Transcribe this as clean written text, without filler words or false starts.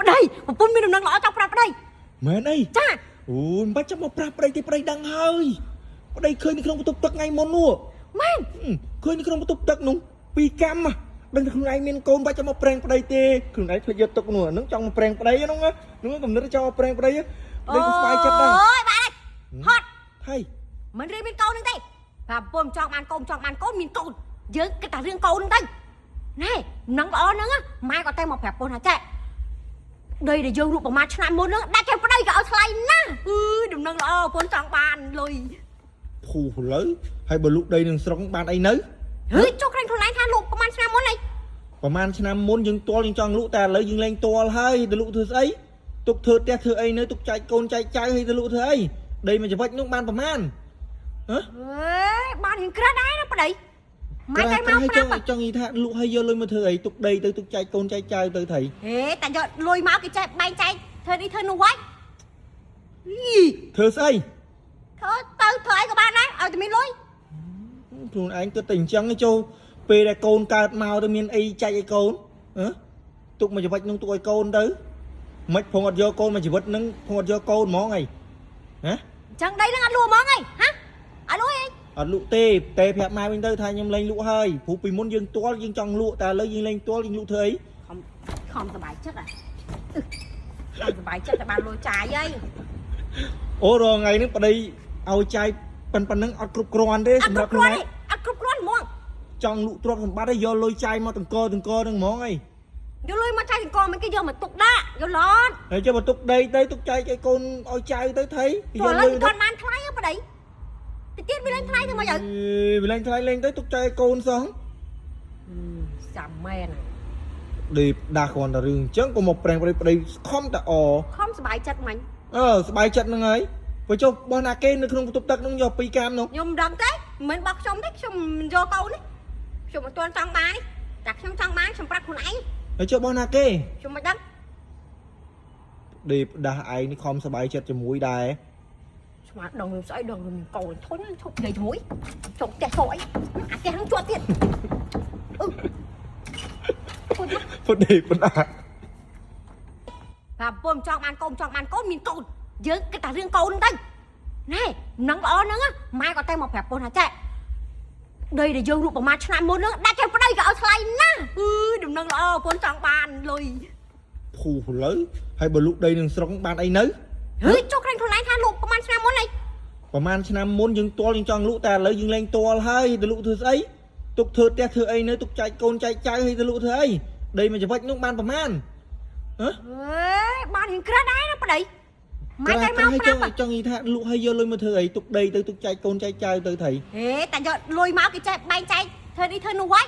đây một phun mi đừng năng lõi trong prap đây mẹ đây cha ôi bắt chấp một prap đây thì đây đang hơi đây khơi đi không tục tắc ngay món nua man khơi đi không tục tắc nung pi cam mà đừng không ai miên côn bắt chấp một prang đây tê không ai phải giật tục nua nó trong một prang đây đúng không đúng không nó cho prang đây đây có phải chất đây ôi bạn ơi hot hay mình riêng miên câuนึงđây và bom chọn màn côn miên câu với cái tà riêng câuนึงđây này nắng ó nữa mai có tay một phẹp bồn hả chạy đây để dương rụt bằng mặt năm môn nữa đã kêu cái đây gạo thay na đừng nâng lo bồn chọn bàn lùi phù lớn hay bờ lúc đây đừng sống bàn ấy nấy cho cái thằng lái than lụt bằng mặt năm môn này ประมาณឆ្នាំមុនយើងទាល់យើងចង់លក់តែឥឡូវយើងលែងទាល់ហើយទៅលក់ធ្វើស្អីទុកធ្វើផ្ទះធ្វើអីនៅទុកចែកកូនចែកចៅឲ្យទៅលក់ធ្វើអីដីមួយច្រវិចនោះបានប្រមាណហ៎បានរៀងក្រាស់ដែរណាប្តីម៉ែតែមកប្រាប់ចង់និយាយថាលក់ឲ្យយកលុយមកធ្វើអីទុកដីទៅទុកចែកកូនចែកចៅទៅថៃហេតែយកលុយមកគេចែកបែងចែកធ្វើនេះធ្វើនោះវិញធ្វើស្អីធ្វើទៅធ្វើអីក៏បានដែរឲ្យតែមានលុយខ្លួនឯងគិតតែអញ្ចឹងចូលពេលដែលកូនកើតមកទៅមានអីចែកឲ្យកូនទុកមួយច្រវិចនោះទុកឲ្យកូនទៅមិនផងអត់យកកូនមួយជីវិតនឹងផងអត់យកកូនហ្មងអីហ៎ចឹងដីនឹងអត់លក់ហ្មងអីហ៎អត់លក់អីអត់លក់ទេប្រាប់ម៉ែវិញទៅថាខ្ញុំលែងលក់ហើយព្រោះពីមុនយើងទាល់យើងចង់លក់តែឥឡូវយើងលែងទាល់យើងលក់ធ្វើអីខំសុបាយចិត្តហ៎ខំសុបាយចិត្តតែបានលុយចាយអីអូរងថ្ងៃនេះប្តីឲ្យចាយប៉ុណ្ណឹងអត់គ្រប់គ្រាន់ទេសម្រាប់ខ្លួនឯងអត់គ្រប់គ្រាន់ហ្មងចង់លក់ទ្រព្យសម្បត្តិឲ្យយកលុយចាយមកទាំងកនឹងហ្មងអីយកលុយមកចាយទាំងកមិនគេយកមកទុកដាក់យកឡតហើយចុះមកទុកដីទៅទុកចាយឲ្យកូនឲ្យចៅទៅថៃយកលុយគាត់បានថ្លៃហ៎ប្តីតិចទៀតវាលេងថ្លៃទៅមកយើវាលេងថ្លៃលេងទៅទុកចាយឲ្យកូនសោះចាំមែនឌីដាស់គ្រាន់តែរឿងអញ្ចឹងក៏មកប្រេងប្តីខំតែខំសុបាយចិត្តមិញសុបាយចិត្តហ្នឹងហើយបើចុះបោះណាគេនៅក្នុងបន្ទប់ទឹកហ្នឹងយក2កាមនោះខ្ញុំដឹងទេមិនបោះខ្ញុំទេខ្ញុំយកកូននេះខ្ញុំមិនទាន់ចង់បានតែខ្ញុំចង់បានខ្ញុំប្រាប់ខ្លួនឯងហើយចុះបោះណាគេខ្ញុំមិនដឹងឌីដាស់ឯងនេះខំសុបាយចិត្តជាមួយដែរស្មាតដងស្អីដងកូនធុញឈប់និយាយជាមួយចុកផ្ទះសអីអាផ្ទះហ្នឹងជាប់ទៀតពុតឌីពុតអាបាទពុំចង់បានកូនមានកូនយើងគិតតែរឿងកូនហ្នឹងទៅណែនឹងល្អហ្នឹងម៉ែក៏តែមកប្រាប់ពុនថាចាដីដែលយើងរូបប្រមាណឆ្នាំមុនហ្នឹងដាក់គេប្តីក៏ឲ្យថ្លៃណាស់ដំណឹងល្អពុនចង់បានលុយភូលើហើយបើលក់ដីនឹងស្រុកបានអីនៅចុះក្រែងខ្លួនឯងថាលក់ប្រមាណឆ្នាំមុនអីប្រមាណឆ្នាំមុនយើងទាល់យើងចង់លក់តែឥឡូវយើងលែងទាល់ហើយទៅលក់ធ្វើស្អីទុកធ្វើផ្ទះធ្វើអីនៅទុកចែកកូនចែកចៅឲ្យទៅលក់ធ្វើអីដីមួយច្រវិចនោះបានប្រមាណបានរៀងក្រាស់ដែរណាប្តីម៉ែតែមកប្រាប់ចង់និយាយថាលក់ឲ្យយកលុយមកធ្វើអីទុកដីទៅទុកចែកកូនចែកចៅទៅថៃហេតែយកលុយមកគេចែកបែងចែកធ្វើនេះធ្វើនោះវិញ